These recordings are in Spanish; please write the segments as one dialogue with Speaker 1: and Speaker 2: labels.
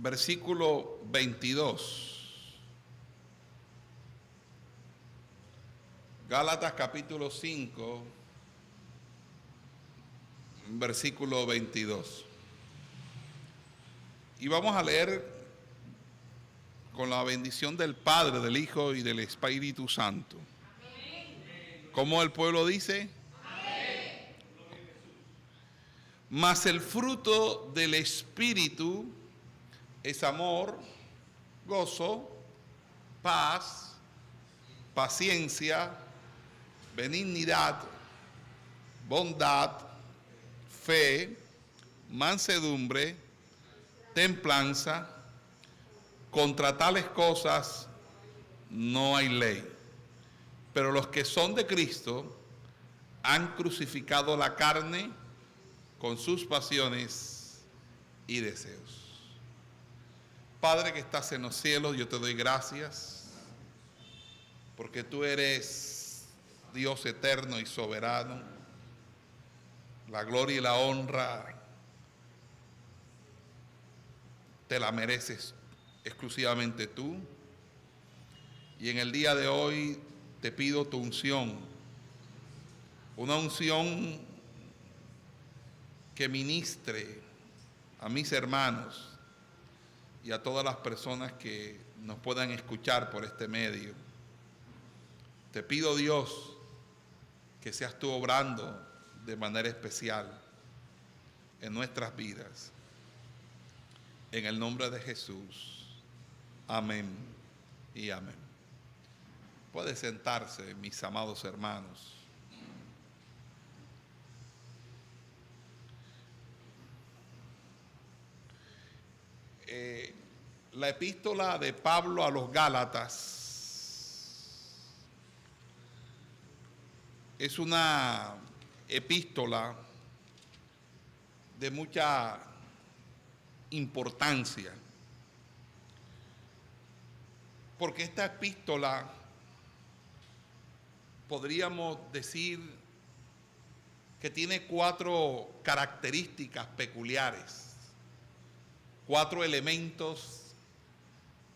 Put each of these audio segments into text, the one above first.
Speaker 1: versículo 22. Gálatas capítulo 5, versículo 22. Y vamos a leer con la bendición del Padre, del Hijo y del Espíritu Santo. ¿Cómo el pueblo dice? Amén. Mas el fruto del Espíritu es amor, gozo, paz, paciencia, benignidad, bondad, fe, mansedumbre, templanza. Contra tales cosas no hay ley. Pero los que son de Cristo han crucificado la carne con sus pasiones y deseos. Padre que estás en los cielos, yo te doy gracias porque tú eres Dios eterno y soberano. La gloria y la honra te la mereces exclusivamente tú. Y en el día de hoy te pido tu unción, una unción que ministre a mis hermanos y a todas las personas que nos puedan escuchar por este medio. Te pido, Dios, que seas tú obrando de manera especial en nuestras vidas. En el nombre de Jesús. Amén y amén. Puede sentarse, mis amados hermanos. La epístola de Pablo a los Gálatas es una epístola de mucha importancia, porque esta epístola podríamos decir que tiene 4 características peculiares, 4 elementos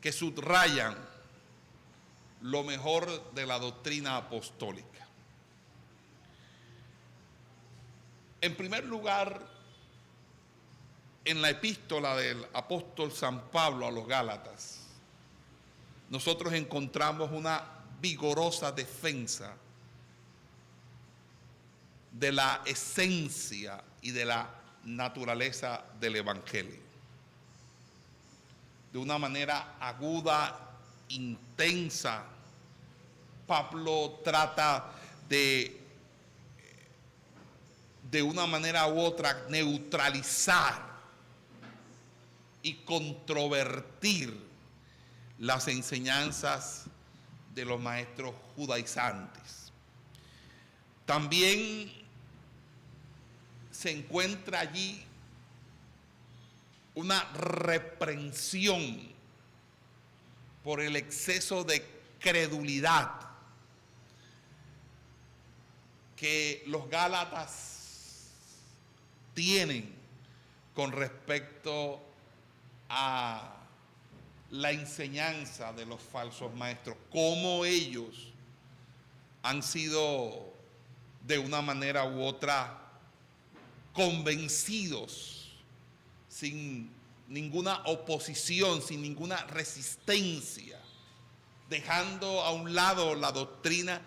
Speaker 1: que subrayan lo mejor de la doctrina apostólica. En primer lugar, en la epístola del apóstol San Pablo a los Gálatas, nosotros encontramos una vigorosa defensa de la esencia y de la naturaleza del Evangelio. De una manera aguda, intensa, Pablo trata de una manera u otra neutralizar y controvertir las enseñanzas de los maestros judaizantes. También se encuentra allí una reprensión por el exceso de credulidad que los gálatas tienen con respecto a la enseñanza de los falsos maestros, cómo ellos han sido de una manera u otra convencidos sin ninguna oposición, sin ninguna resistencia, dejando a un lado la doctrina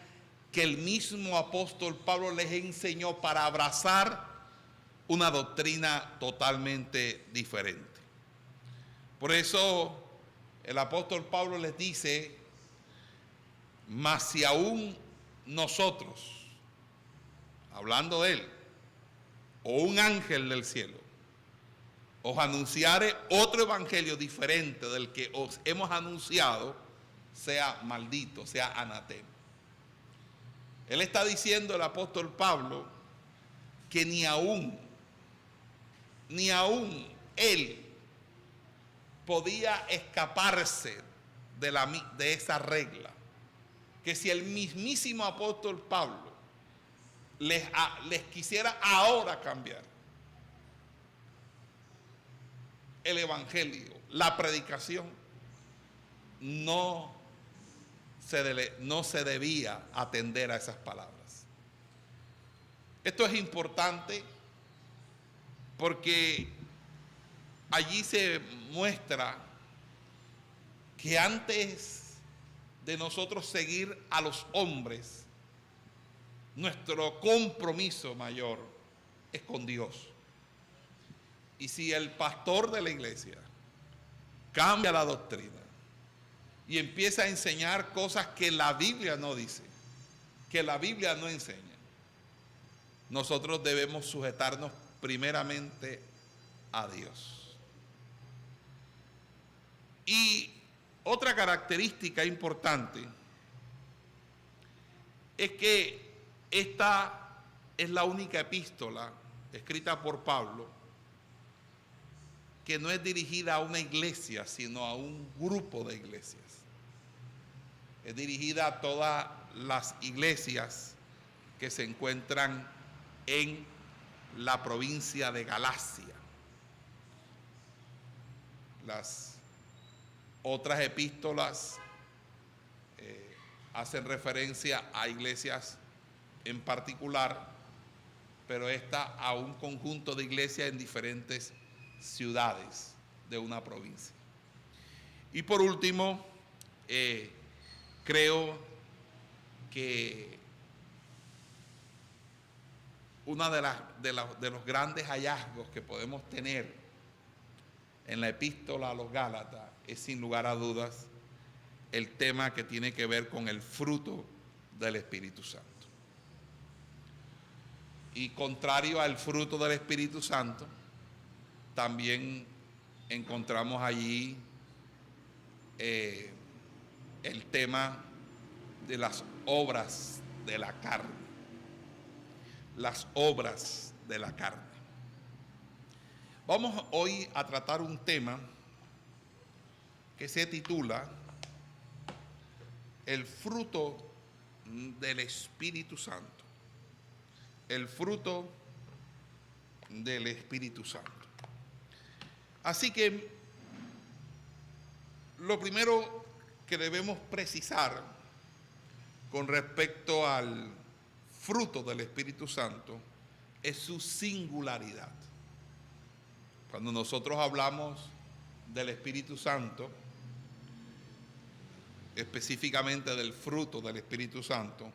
Speaker 1: que el mismo apóstol Pablo les enseñó para abrazar una doctrina totalmente diferente. Por eso el apóstol Pablo les dice: mas si aún nosotros, hablando de él, o un ángel del cielo, os anunciare otro evangelio diferente del que os hemos anunciado, sea maldito, sea anatema. Él está diciendo, el apóstol Pablo, que ni aún él podía escaparse de esa regla, que si el mismísimo apóstol Pablo les quisiera ahora cambiar, el evangelio, la predicación, no se debía atender a esas palabras. Esto es importante porque allí se muestra que antes de nosotros seguir a los hombres, nuestro compromiso mayor es con Dios. Y si el pastor de la iglesia cambia la doctrina y empieza a enseñar cosas que la Biblia no dice, que la Biblia no enseña, nosotros debemos sujetarnos primeramente a Dios. Y otra característica importante es que esta es la única epístola escrita por Pablo que no es dirigida a una iglesia, sino a un grupo de iglesias. Es dirigida a todas las iglesias que se encuentran en la provincia de Galacia. Las otras epístolas hacen referencia a iglesias en particular, pero esta a un conjunto de iglesias en diferentes ciudades de una provincia. Y por último, creo que uno de los grandes hallazgos que podemos tener en la epístola a los Gálatas es, sin lugar a dudas, el tema que tiene que ver con el fruto del Espíritu Santo. Y contrario al fruto del Espíritu Santo, también encontramos allí el tema de las obras de la carne. Las obras de la carne. Vamos hoy a tratar un tema que se titula el fruto del Espíritu Santo. El fruto del Espíritu Santo. Así que lo primero que debemos precisar con respecto al fruto del Espíritu Santo es su singularidad. Cuando nosotros hablamos del Espíritu Santo, específicamente del fruto del Espíritu Santo,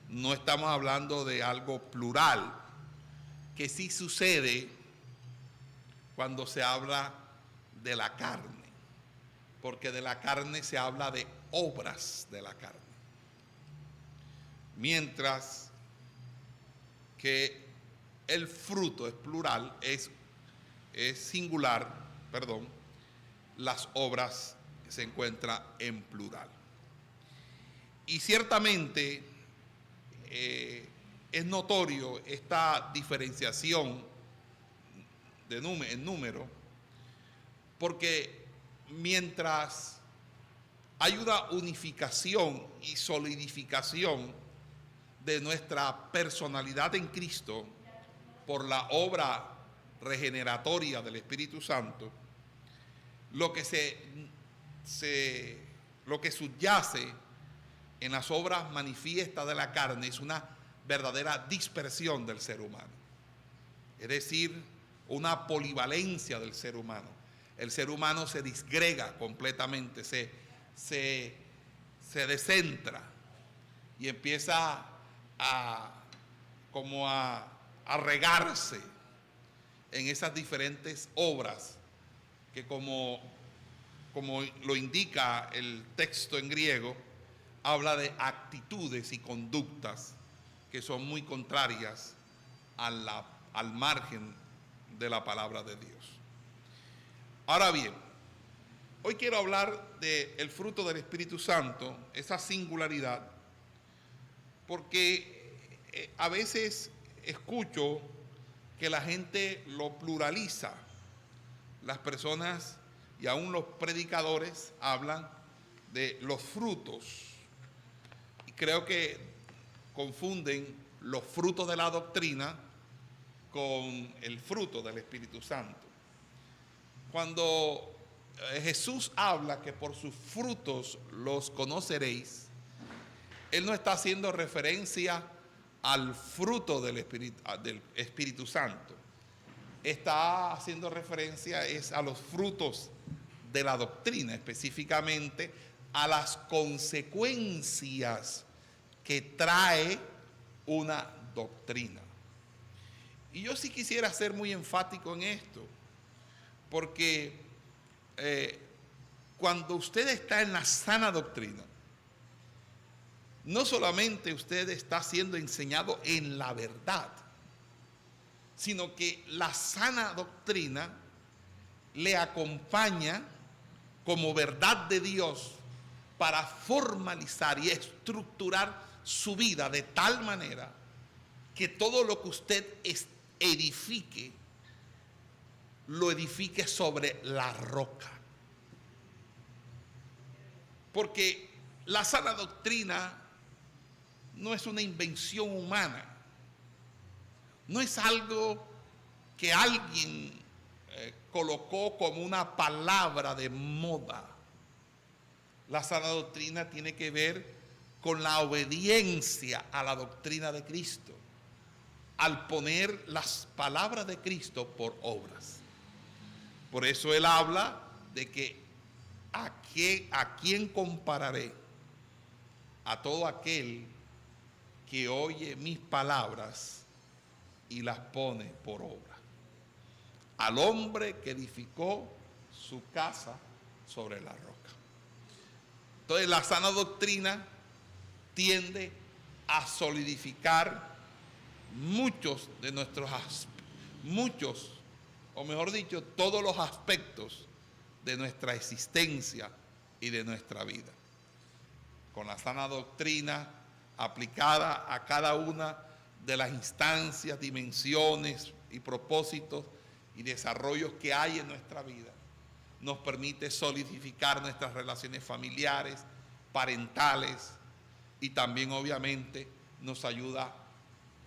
Speaker 1: no estamos hablando de algo plural, que sí sucede cuando se habla de la carne, porque de la carne se habla de obras de la carne. Mientras que el fruto es plural, es singular, las obras se encuentran en plural. Y ciertamente es notorio esta diferenciación en número, porque mientras hay una unificación y solidificación de nuestra personalidad en Cristo por la obra regeneratoria del Espíritu Santo, lo que subyace en las obras manifiestas de la carne es una verdadera dispersión del ser humano, es decir, una polivalencia del ser humano. El ser humano se disgrega completamente, se descentra y empieza a regarse en esas diferentes obras que, como lo indica el texto en griego, habla de actitudes y conductas que son muy contrarias al margen de la palabra de Dios. Ahora bien, hoy quiero hablar del fruto del Espíritu Santo, esa singularidad, porque a veces escucho que la gente lo pluraliza. Las personas y aún los predicadores hablan de los frutos. Y creo que confunden los frutos de la doctrina con el fruto del Espíritu Santo. Cuando Jesús habla que por sus frutos los conoceréis, Él no está haciendo referencia al fruto del Espíritu Santo. Está haciendo referencia es a los frutos de la doctrina, específicamente a las consecuencias que trae una doctrina. Y yo sí quisiera ser muy enfático en esto, porque cuando usted está en la sana doctrina, no solamente usted está siendo enseñado en la verdad, sino que la sana doctrina le acompaña como verdad de Dios para formalizar y estructurar su vida de tal manera que todo lo que usted edifique, lo edifique sobre la roca. Porque la sana doctrina no es una invención humana, no es algo que alguien colocó como una palabra de moda. La sana doctrina tiene que ver con la obediencia a la doctrina de Cristo, al poner las palabras de Cristo por obras. Por eso Él habla de que a quién compararé, a todo aquel que oye mis palabras y las pone por obra, al hombre que edificó su casa sobre la roca. Entonces la sana doctrina tiende a solidificar todos los aspectos de nuestra existencia y de nuestra vida. Con la sana doctrina aplicada a cada una de las instancias, dimensiones y propósitos y desarrollos que hay en nuestra vida, nos permite solidificar nuestras relaciones familiares, parentales, y también obviamente nos ayuda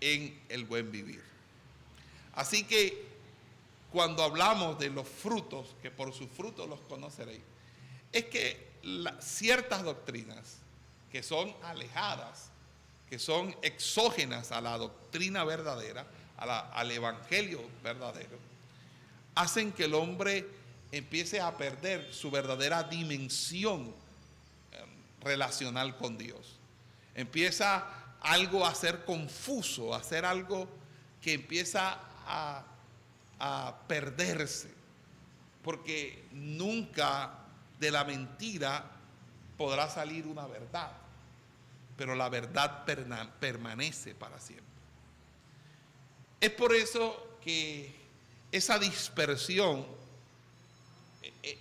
Speaker 1: en el buen vivir. Así que cuando hablamos de los frutos, que por sus frutos los conoceréis, es que ciertas doctrinas que son alejadas, que son exógenas a la doctrina verdadera, al evangelio verdadero, hacen que el hombre empiece a perder su verdadera dimensión relacional con Dios. Empieza algo a ser confuso, a ser algo que empieza a perderse, porque nunca de la mentira podrá salir una verdad, pero la verdad permanece para siempre. Es por eso que esa dispersión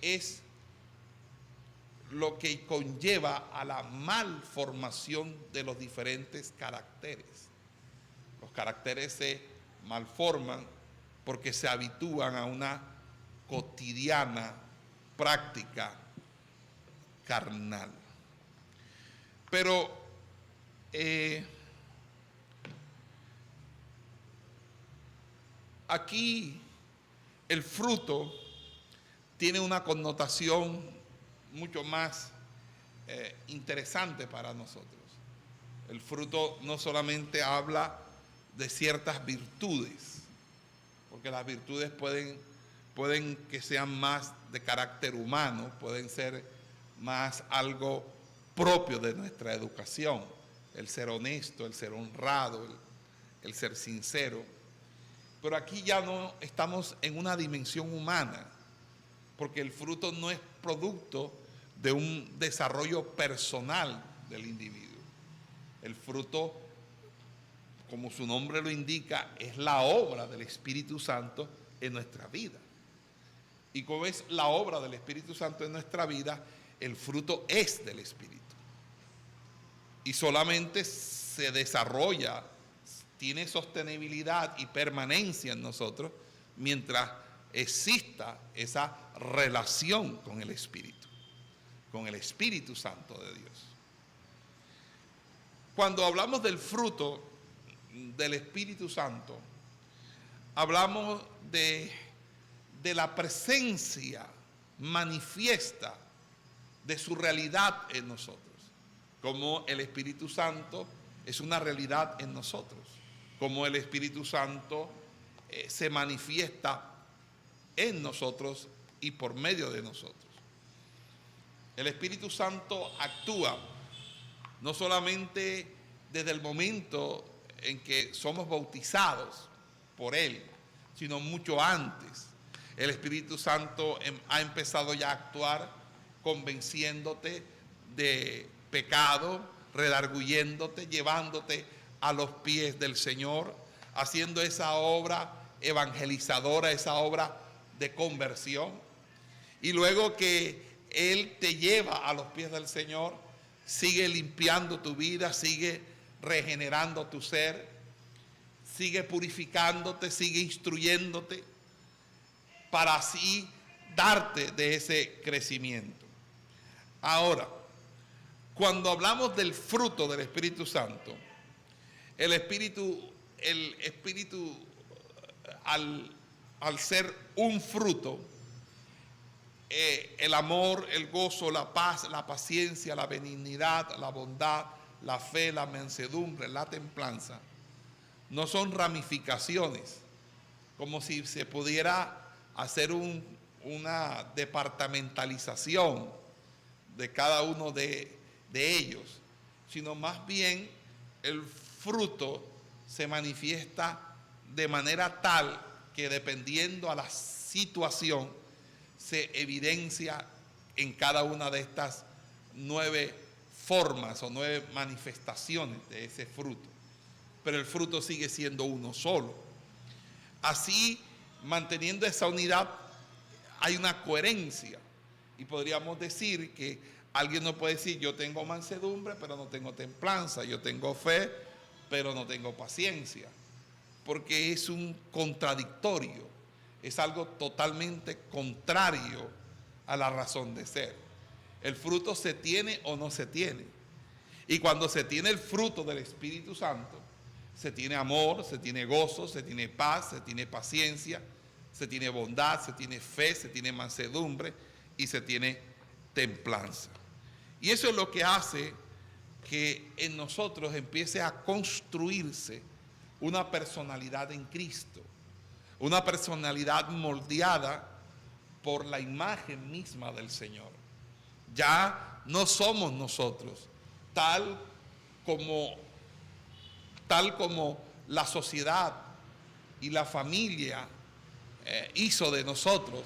Speaker 1: es lo que conlleva a la malformación de los diferentes caracteres. Los caracteres se malforman porque se habitúan a una cotidiana práctica carnal. Pero aquí el fruto tiene una connotación mucho más interesante para nosotros. El fruto no solamente habla de ciertas virtudes, porque las virtudes pueden que sean más de carácter humano, pueden ser más algo propio de nuestra educación, el ser honesto, el ser honrado, el ser sincero. Pero aquí ya no estamos en una dimensión humana, porque el fruto no es producto de un desarrollo personal del individuo. El fruto, como su nombre lo indica, es la obra del Espíritu Santo en nuestra vida. Y como es la obra del Espíritu Santo en nuestra vida, el fruto es del Espíritu. Y solamente se desarrolla, tiene sostenibilidad y permanencia en nosotros mientras exista esa relación con el Espíritu Santo de Dios. Cuando hablamos del fruto del Espíritu Santo, hablamos de de la presencia manifiesta de su realidad en nosotros, como el Espíritu Santo es una realidad en nosotros, como el Espíritu Santo se manifiesta en nosotros y por medio de nosotros. El Espíritu Santo actúa no solamente desde el momento en que somos bautizados por Él, sino mucho antes. El Espíritu Santo ha empezado ya a actuar convenciéndote de pecado, redarguyéndote, llevándote a los pies del Señor, haciendo esa obra evangelizadora, esa obra de conversión. Y luego que Él te lleva a los pies del Señor, sigue limpiando tu vida, sigue regenerando tu ser, sigue purificándote, sigue instruyéndote para así darte de ese crecimiento. Ahora, cuando hablamos del fruto del Espíritu Santo, el Espíritu al ser un fruto, el amor, el gozo, la paz, la paciencia, la benignidad, la bondad, la fe, la mansedumbre, la templanza, no son ramificaciones, como si se pudiera hacer una departamentalización de cada uno de ellos, sino más bien el fruto se manifiesta de manera tal que dependiendo a la situación se evidencia en cada una de estas 9 formas o 9 manifestaciones de ese fruto. Pero el fruto sigue siendo uno solo. Así, manteniendo esa unidad, hay una coherencia. Y podríamos decir que alguien no puede decir, yo tengo mansedumbre, pero no tengo templanza. Yo tengo fe, pero no tengo paciencia. Porque es un contradictorio. Es algo totalmente contrario a la razón de ser. El fruto se tiene o no se tiene. Y cuando se tiene el fruto del Espíritu Santo, se tiene amor, se tiene gozo, se tiene paz, se tiene paciencia, se tiene bondad, se tiene fe, se tiene mansedumbre y se tiene templanza. Y eso es lo que hace que en nosotros empiece a construirse una personalidad en Cristo, una personalidad moldeada por la imagen misma del Señor. Ya no somos nosotros, tal como la sociedad y la familia hizo de nosotros,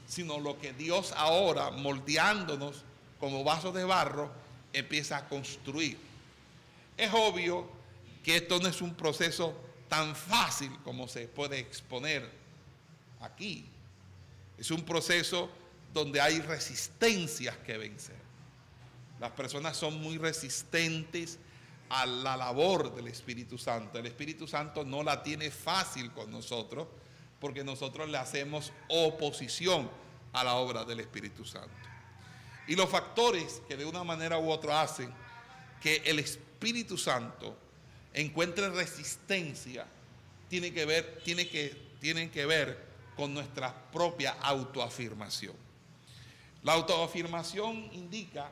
Speaker 1: sino lo que Dios ahora, moldeándonos como vasos de barro, empieza a construir. Es obvio que esto no es un proceso tan fácil como se puede exponer aquí. Es un proceso donde hay resistencias que vencer. Las personas son muy resistentes a la labor del Espíritu Santo. El Espíritu Santo no la tiene fácil con nosotros porque nosotros le hacemos oposición a la obra del Espíritu Santo. Y los factores que de una manera u otra hacen que el Espíritu Santo encuentre resistencia tienen que ver con nuestra propia autoafirmación. La autoafirmación indica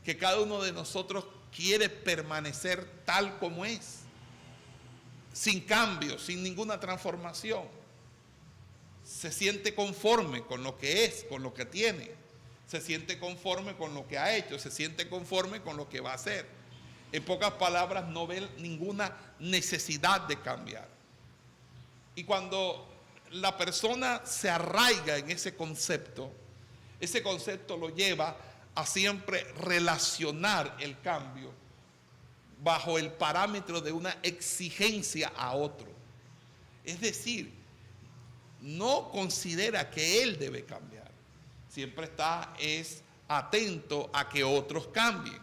Speaker 1: que cada uno de nosotros quiere permanecer tal como es, sin cambio, sin ninguna transformación. Se siente conforme con lo que es, con lo que tiene. Se siente conforme con lo que ha hecho, se siente conforme con lo que va a hacer. En pocas palabras, no ve ninguna necesidad de cambiar. Y cuando la persona se arraiga en ese concepto lo lleva a siempre relacionar el cambio bajo el parámetro de una exigencia a otro. Es decir, no considera que él debe cambiar. Siempre está atento a que otros cambien,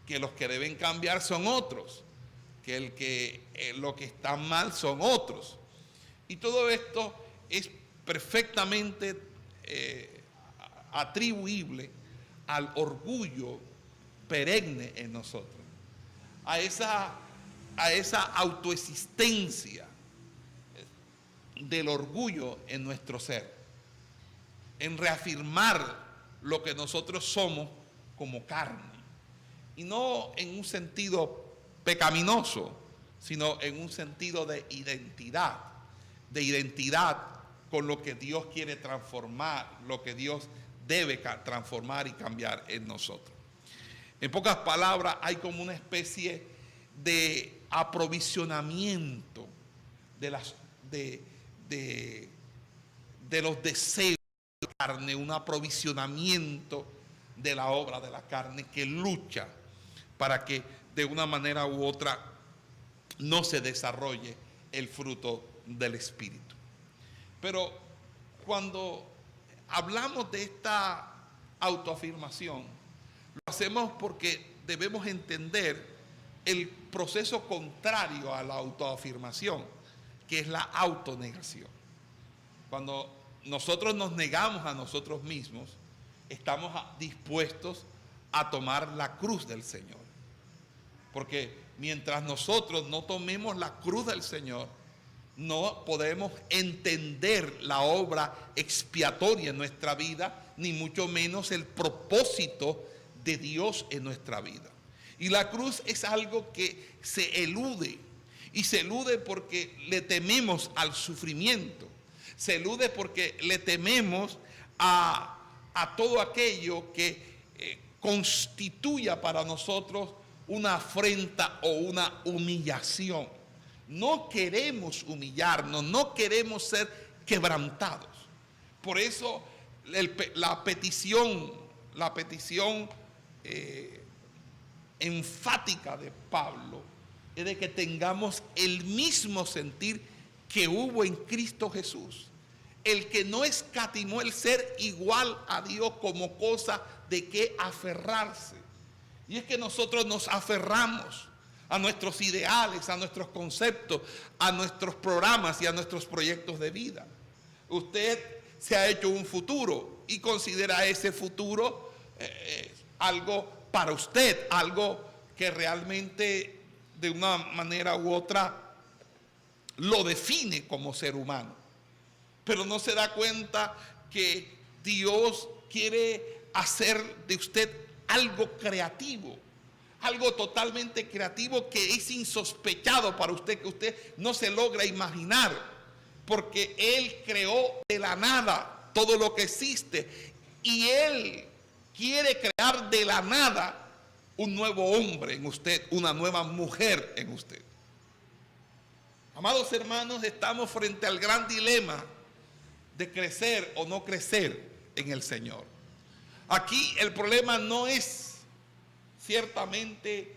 Speaker 1: que los que deben cambiar son otros, que lo que está mal son otros. Y todo esto es perfectamente atribuible al orgullo perenne en nosotros, a esa autoexistencia del orgullo en nuestro ser. en reafirmar lo que nosotros somos como carne. Y no en un sentido pecaminoso, sino en un sentido de identidad con lo que Dios quiere transformar, lo que Dios debe transformar y cambiar en nosotros. En pocas palabras, hay como una especie de aprovisionamiento de los deseos de la carne, un aprovisionamiento de la obra de la carne que lucha para que de una manera u otra no se desarrolle el fruto del Espíritu. Pero cuando hablamos de esta autoafirmación, lo hacemos porque debemos entender el proceso contrario a la autoafirmación, que es la autonegación. Cuando nosotros nos negamos a nosotros mismos, estamos dispuestos a tomar la cruz del Señor. Porque mientras nosotros no tomemos la cruz del Señor, no podemos entender la obra expiatoria en nuestra vida, ni mucho menos el propósito de Dios en nuestra vida. Y la cruz es algo que se elude, y se elude porque le tememos al sufrimiento, se elude porque le tememos a todo aquello que constituya para nosotros una afrenta o una humillación. No queremos humillarnos, no queremos ser quebrantados. Por eso la petición enfática de Pablo es de que tengamos el mismo sentir que hubo en Cristo Jesús, el que no escatimó el ser igual a Dios como cosa de que aferrarse. Y es que nosotros nos aferramos a nuestros ideales, a nuestros conceptos, a nuestros programas y a nuestros proyectos de vida. Usted se ha hecho un futuro y considera ese futuro algo para usted, algo que realmente de una manera u otra lo define como ser humano. Pero no se da cuenta que Dios quiere hacer de usted algo creativo, algo totalmente creativo que es insospechado para usted, que usted no se logra imaginar, porque Él creó de la nada todo lo que existe y Él quiere crear de la nada un nuevo hombre en usted, una nueva mujer en usted. Amados hermanos, estamos frente al gran dilema de crecer o no crecer en el Señor. Aquí el problema no es ciertamente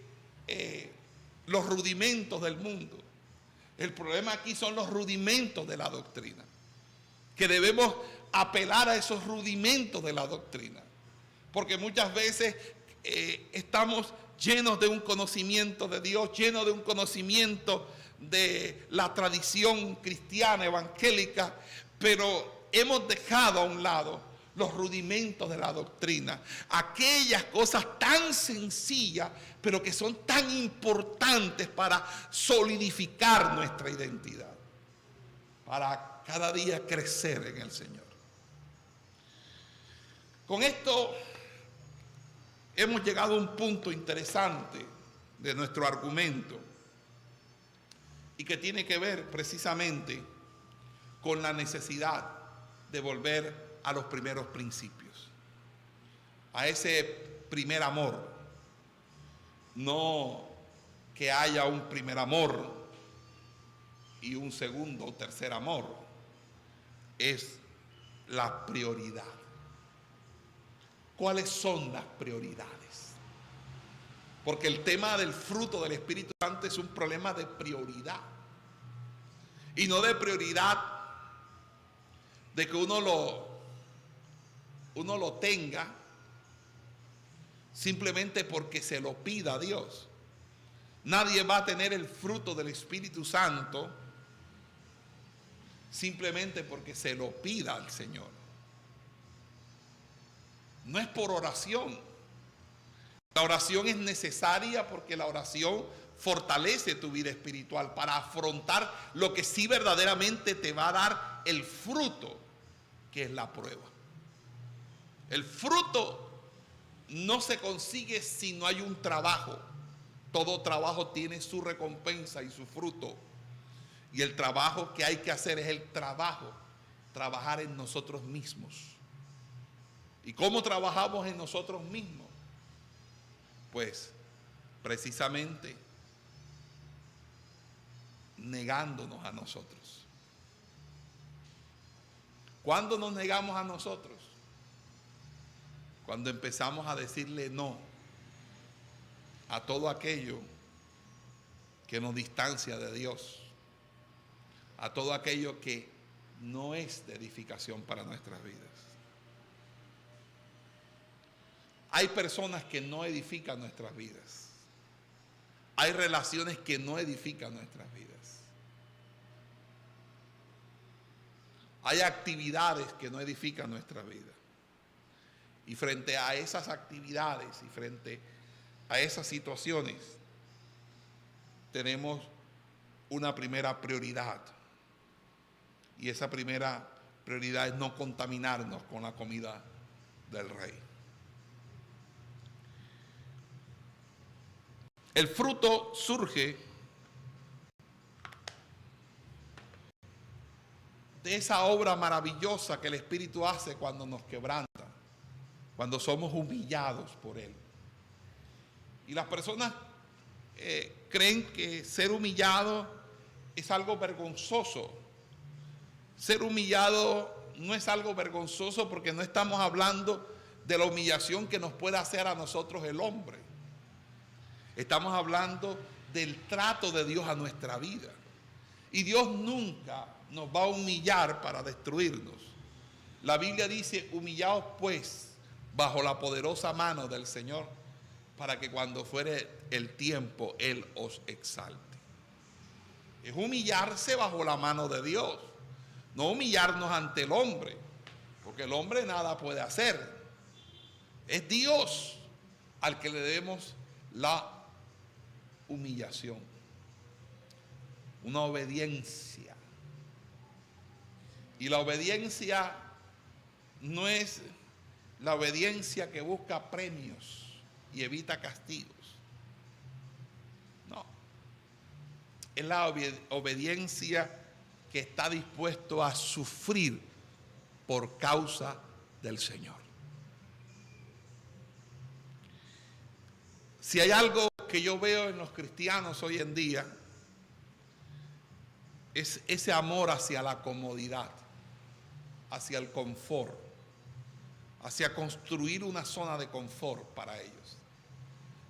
Speaker 1: los rudimentos del mundo. El problema aquí son los rudimentos de la doctrina, que debemos apelar a esos rudimentos de la doctrina, porque muchas veces estamos llenos de un conocimiento de Dios, llenos de un conocimiento de la tradición cristiana, evangélica, pero hemos dejado a un lado los rudimentos de la doctrina, aquellas cosas tan sencillas, pero que son tan importantes para solidificar nuestra identidad, para cada día crecer en el Señor. Con esto hemos llegado a un punto interesante de nuestro argumento y que tiene que ver precisamente con la necesidad de volver a los primeros principios, a ese primer amor. No que haya un primer amor y un segundo o tercer amor, es la prioridad. ¿Cuáles son las prioridades? Porque el tema del fruto del Espíritu Santo es un problema de prioridad, y no de prioridad de que uno lo tenga simplemente porque se lo pida a Dios. Nadie va a tener el fruto del Espíritu Santo simplemente porque se lo pida al Señor. No es por oración. La oración es necesaria porque la oración fortalece tu vida espiritual para afrontar lo que sí verdaderamente te va a dar el fruto, que es la prueba. El fruto no se consigue si no hay un trabajo. Todo trabajo tiene su recompensa y su fruto. Y el trabajo que hay que hacer es el trabajar en nosotros mismos. ¿Y cómo trabajamos en nosotros mismos? Pues precisamente negándonos a nosotros. ¿Cuándo nos negamos a nosotros? Cuando empezamos a decirle no a todo aquello que nos distancia de Dios, a todo aquello que no es de edificación para nuestras vidas. Hay personas que no edifican nuestras vidas. Hay relaciones que no edifican nuestras vidas. Hay actividades que no edifican nuestra vida. Y frente a esas actividades y frente a esas situaciones, tenemos una primera prioridad. Y esa primera prioridad es no contaminarnos con la comida del Rey. El fruto surge de esa obra maravillosa que el Espíritu hace cuando nos quebranta, cuando somos humillados por Él. Y las personas creen que ser humillado es algo vergonzoso. Ser humillado no es algo vergonzoso porque no estamos hablando de la humillación que nos puede hacer a nosotros el hombre. Estamos hablando del trato de Dios a nuestra vida. Y Dios nunca nos va a humillar para destruirnos. La Biblia dice: humillaos pues bajo la poderosa mano del Señor, para que cuando fuere el tiempo Él os exalte. Es humillarse bajo la mano de Dios, no humillarnos ante el hombre, porque el hombre nada puede hacer. Es Dios al que le debemos la humillación, una obediencia. Y la obediencia no es la obediencia que busca premios y evita castigos. No. Es la obediencia que está dispuesto a sufrir por causa del Señor. Si hay algo que yo veo en los cristianos hoy en día, es ese amor hacia la comodidad, hacia el confort, hacia construir una zona de confort para ellos.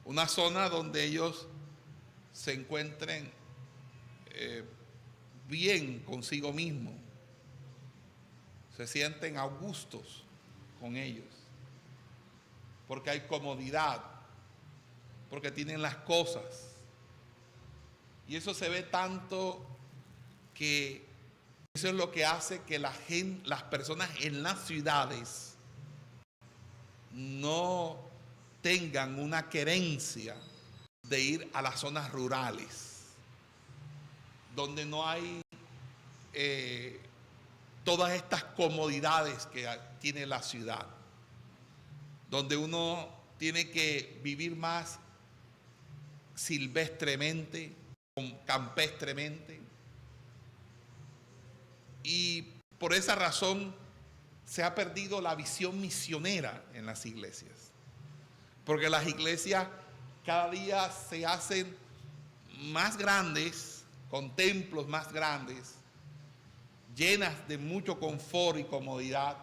Speaker 1: Una zona donde ellos se encuentren bien consigo mismos, se sienten a gustos con ellos, porque hay comodidad, porque tienen las cosas. Y eso se ve tanto que eso es lo que hace que las personas en las ciudades no tengan una querencia de ir a las zonas rurales, donde no hay todas estas comodidades que tiene la ciudad, donde uno tiene que vivir más silvestremente, campestremente. Y por esa razón se ha perdido la visión misionera en las iglesias. Porque las iglesias cada día se hacen más grandes, con templos más grandes, llenas de mucho confort y comodidad.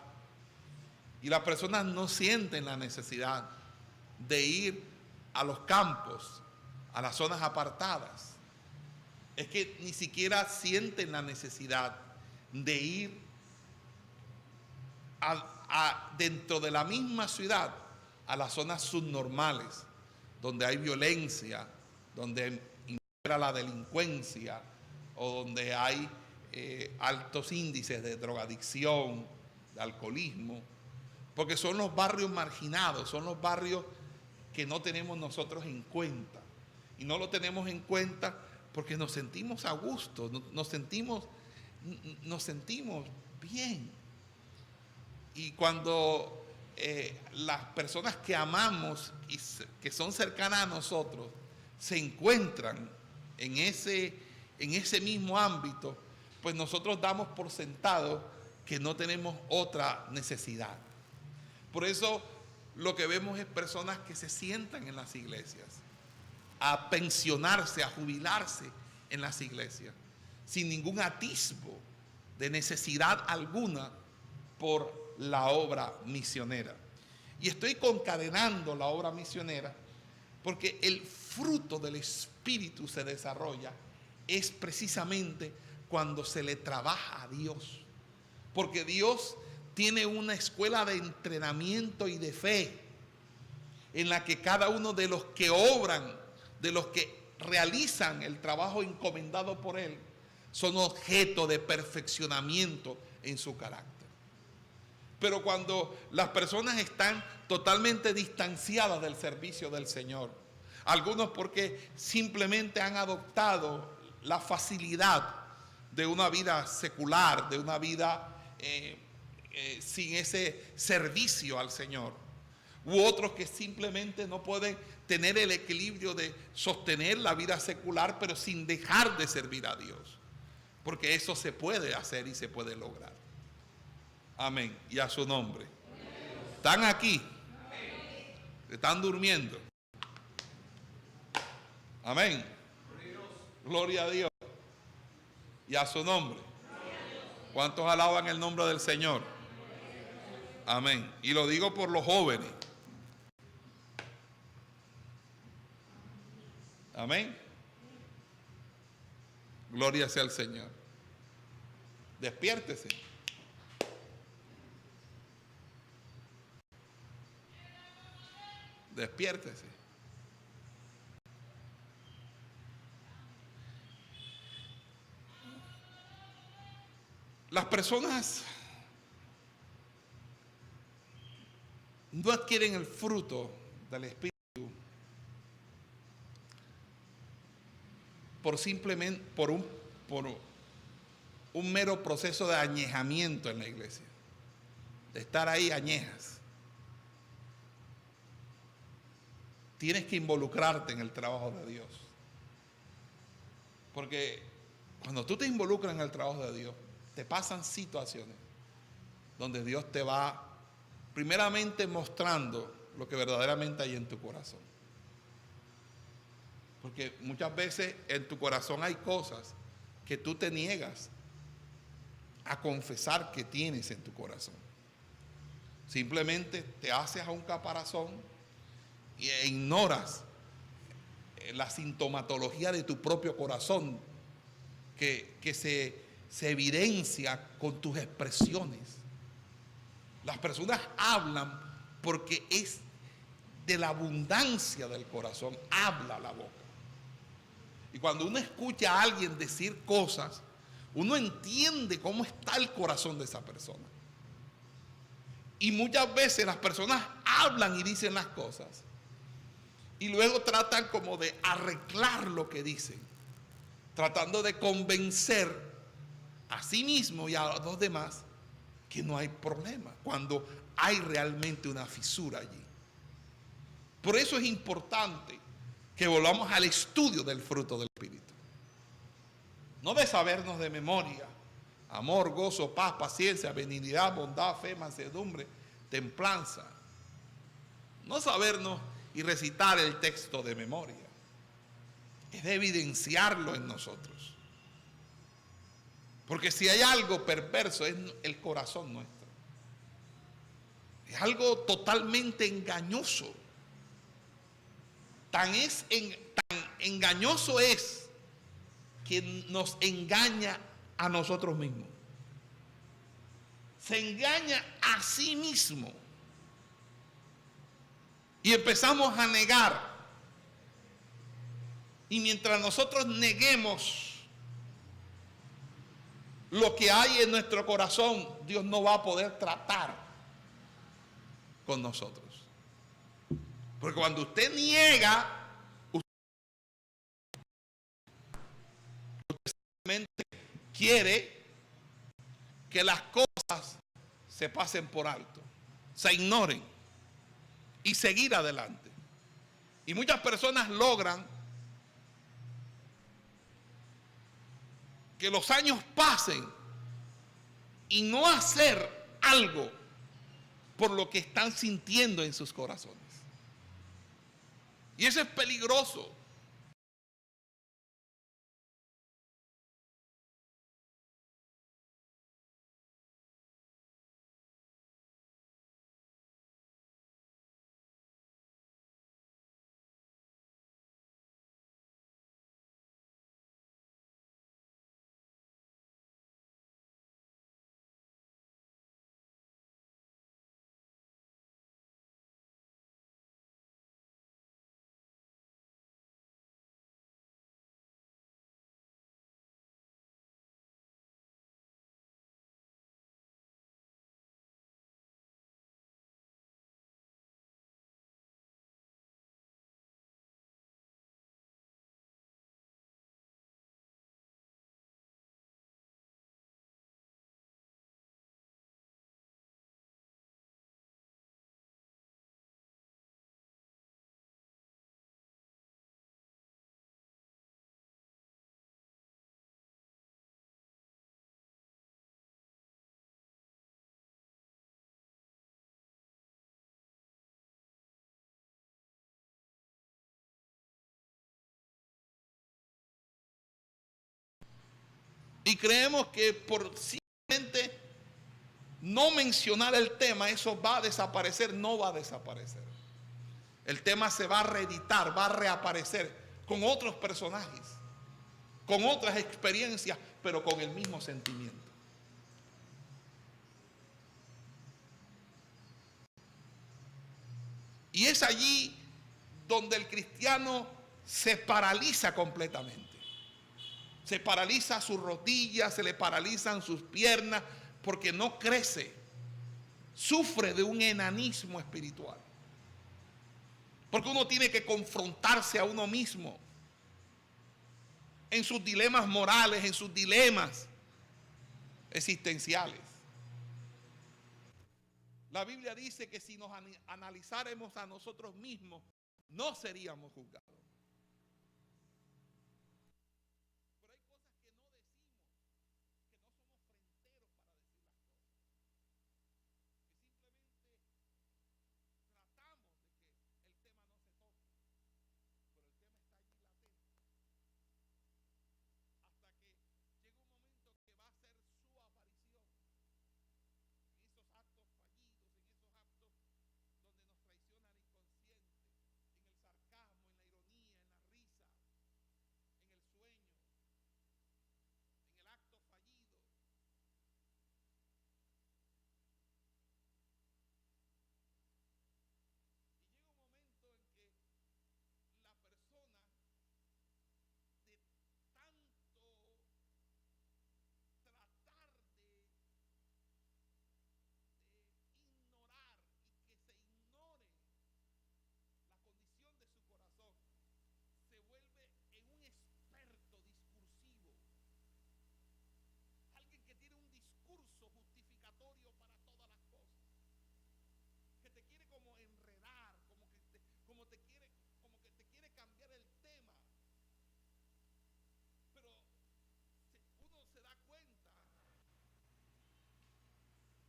Speaker 1: Y las personas no sienten la necesidad de ir a los campos, a las zonas apartadas. Es que ni siquiera sienten la necesidad de ir dentro de la misma ciudad a las zonas subnormales, donde hay violencia, donde impera la delincuencia o donde hay altos índices de drogadicción, de alcoholismo, porque son los barrios marginados, son los barrios que no tenemos nosotros en cuenta. Y no lo tenemos en cuenta porque nos sentimos a gusto, nos sentimos bien. Y cuando las personas que amamos y que son cercanas a nosotros se encuentran en ese mismo ámbito, pues nosotros damos por sentado que no tenemos otra necesidad. Por eso lo que vemos es personas que se sientan en las iglesias, a pensionarse, a jubilarse en las iglesias, sin ningún atisbo de necesidad alguna por la obra misionera. Y estoy concadenando la obra misionera porque el fruto del Espíritu se desarrolla es precisamente cuando se le trabaja a Dios. Porque Dios tiene una escuela de entrenamiento y de fe en la que cada uno de los que obran, de los que realizan el trabajo encomendado por Él, son objeto de perfeccionamiento en su carácter. Pero cuando las personas están totalmente distanciadas del servicio del Señor, algunos porque simplemente han adoptado la facilidad de una vida secular, de una vida sin ese servicio al Señor, u otros que simplemente no pueden tener el equilibrio de sostener la vida secular, pero sin dejar de servir a Dios, porque eso se puede hacer y se puede lograr. Amén. Y a su nombre. ¿Están aquí? ¿Están durmiendo? Amén. Gloria a Dios. Y a su nombre. ¿Cuántos alaban el nombre del Señor? Amén. Y lo digo por los jóvenes. Amén. Gloria sea al Señor. Despiértese. Despiértese. Las personas no adquieren el fruto del Espíritu por un mero proceso de añejamiento en la iglesia, de estar ahí añejas. Tienes que involucrarte en el trabajo de Dios, porque cuando tú te involucras en el trabajo de Dios, te pasan situaciones donde Dios te va primeramente mostrando lo que verdaderamente hay en tu corazón. Porque muchas veces en tu corazón hay cosas que tú te niegas a confesar que tienes en tu corazón. Simplemente te haces a un caparazón e ignoras la sintomatología de tu propio corazón que se evidencia con tus expresiones. Las personas hablan porque es de la abundancia del corazón, habla la boca. Y cuando uno escucha a alguien decir cosas, uno entiende cómo está el corazón de esa persona. Y muchas veces las personas hablan y dicen las cosas y luego tratan como de arreglar lo que dicen, tratando de convencer a sí mismo y a los demás que no hay problema, cuando hay realmente una fisura allí. Por eso es importante que volvamos al estudio del fruto del Espíritu. No de sabernos de memoria, amor, gozo, paz, paciencia, benignidad, bondad, fe, mansedumbre, templanza. No sabernos y recitar el texto de memoria. Es de evidenciarlo en nosotros. Porque si hay algo perverso es el corazón nuestro. Es algo totalmente engañoso. Tan engañoso es que nos engaña a nosotros mismos. Se engaña a sí mismo. Y empezamos a negar. Y mientras nosotros neguemos lo que hay en nuestro corazón, Dios no va a poder tratar con nosotros. Porque cuando usted niega, usted simplemente quiere que las cosas se pasen por alto. se ignoren y seguir adelante. Y muchas personas logran que los años pasen y no hacer algo por lo que están sintiendo en sus corazones. Y eso es peligroso. Y creemos que por simplemente no mencionar el tema, eso va a desaparecer. No va a desaparecer. El tema se va a reeditar, va a reaparecer con otros personajes, con otras experiencias, pero con el mismo sentimiento. Y es allí donde el cristiano se paraliza completamente. Se paraliza sus rodillas, se le paralizan sus piernas, porque no crece. Sufre de un enanismo espiritual. Porque uno tiene que confrontarse a uno mismo en sus dilemas morales, en sus dilemas existenciales. La Biblia dice que si nos analizáramos a nosotros mismos, no seríamos juzgados.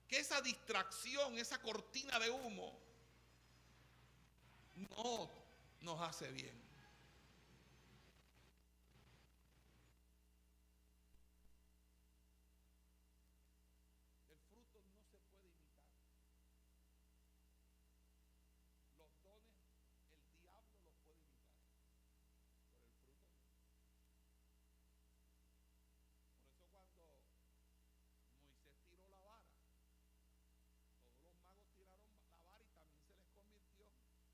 Speaker 1: Que esa distracción, esa cortina de humo, no nos hace bien. El fruto no se puede imitar. Los dones, el diablo los puede imitar, pero el fruto no. Por eso cuando Moisés tiró la vara, todos los magos tiraron la vara y también se les convirtió en serpiente.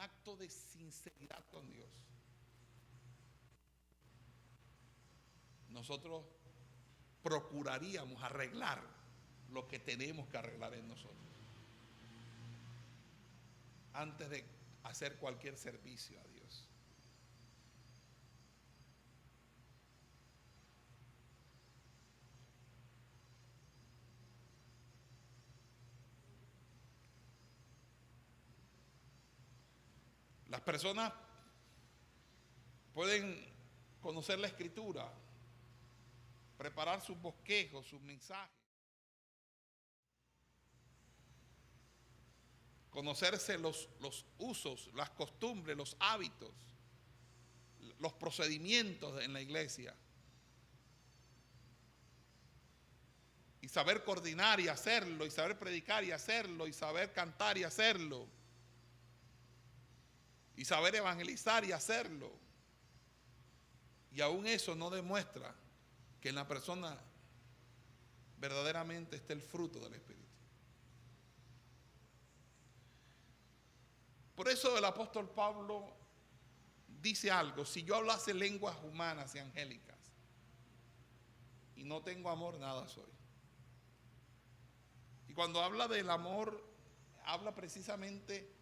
Speaker 1: acto de sinceridad con Dios, nosotros procuraríamos arreglar lo que tenemos que arreglar en nosotros antes de hacer cualquier servicio a Dios. Las personas pueden conocer la Escritura, preparar sus bosquejos, sus mensajes, conocerse los usos, las costumbres, los hábitos, los procedimientos en la iglesia, y saber coordinar y hacerlo, y saber predicar y hacerlo, y saber cantar y hacerlo, y saber evangelizar y hacerlo. Y aún eso no demuestra que en la persona verdaderamente está el fruto del Espíritu. Por eso el apóstol Pablo dice algo: si yo hablase lenguas humanas y angélicas y no tengo amor, nada soy. Y cuando habla del amor, habla precisamente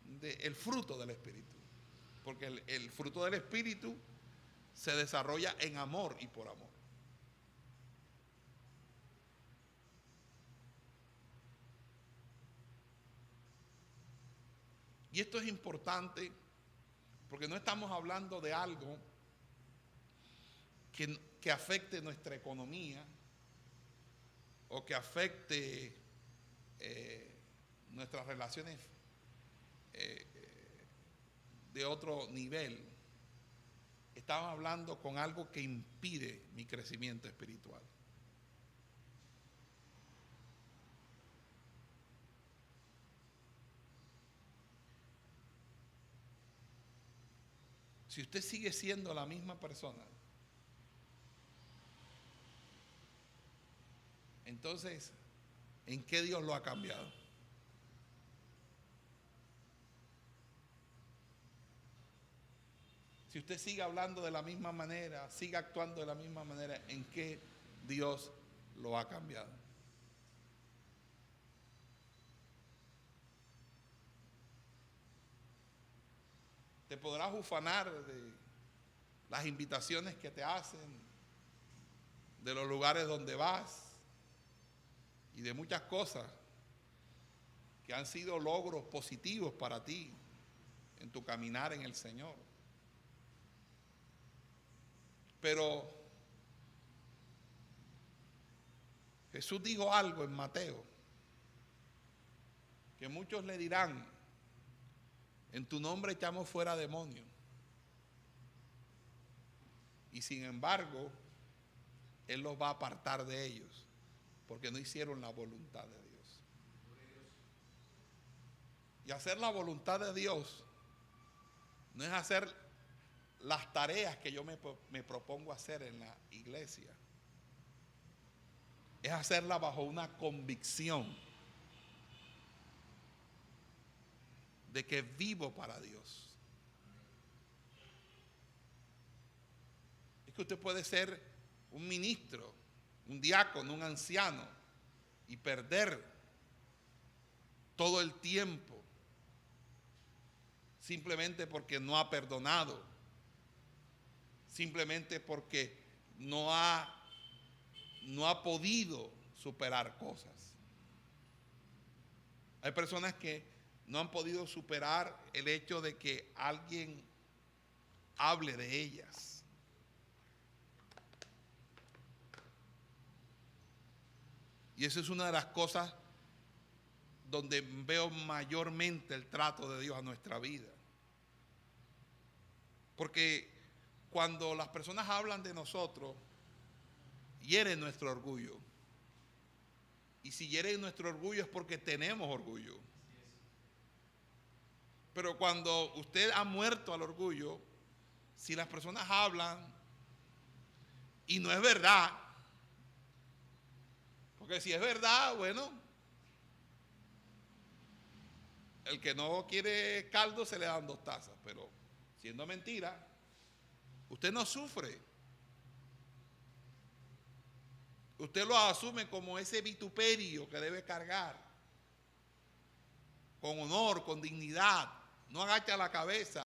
Speaker 1: del fruto del Espíritu, porque el fruto del Espíritu se desarrolla en amor y por amor. Y esto es importante porque no estamos hablando de algo que afecte nuestra economía o que afecte nuestras relaciones de otro nivel. Estamos hablando con algo que impide mi crecimiento espiritual. Si usted sigue siendo la misma persona, entonces, ¿en qué Dios lo ha cambiado? Si usted sigue hablando de la misma manera, sigue actuando de la misma manera, ¿en qué Dios lo ha cambiado? Te podrás ufanar de las invitaciones que te hacen, de los lugares donde vas y de muchas cosas que han sido logros positivos para ti en tu caminar en el Señor. Pero Jesús dijo algo en Mateo, que muchos le dirán: en tu nombre echamos fuera demonios. Y sin embargo, Él los va a apartar de ellos, porque no hicieron la voluntad de Dios. Y hacer la voluntad de Dios no es hacer las tareas que yo me propongo hacer en la iglesia. Es hacerla bajo una convicción de que vivo para Dios. Es que usted puede ser un ministro, un diácono, un anciano y perder todo el tiempo simplemente porque no ha perdonado, simplemente porque no ha podido superar cosas. Hay personas que no han podido superar el hecho de que alguien hable de ellas. Y eso es una de las cosas donde veo mayormente el trato de Dios a nuestra vida. Porque cuando las personas hablan de nosotros, hieren nuestro orgullo. Y si hieren nuestro orgullo es porque tenemos orgullo. Pero cuando usted ha muerto al orgullo, si las personas hablan y no es verdad, porque si es verdad, bueno, el que no quiere caldo se le dan 2 tazas, pero siendo mentira, usted no sufre. Usted lo asume como ese vituperio que debe cargar, con honor, con dignidad, no agacha la cabeza.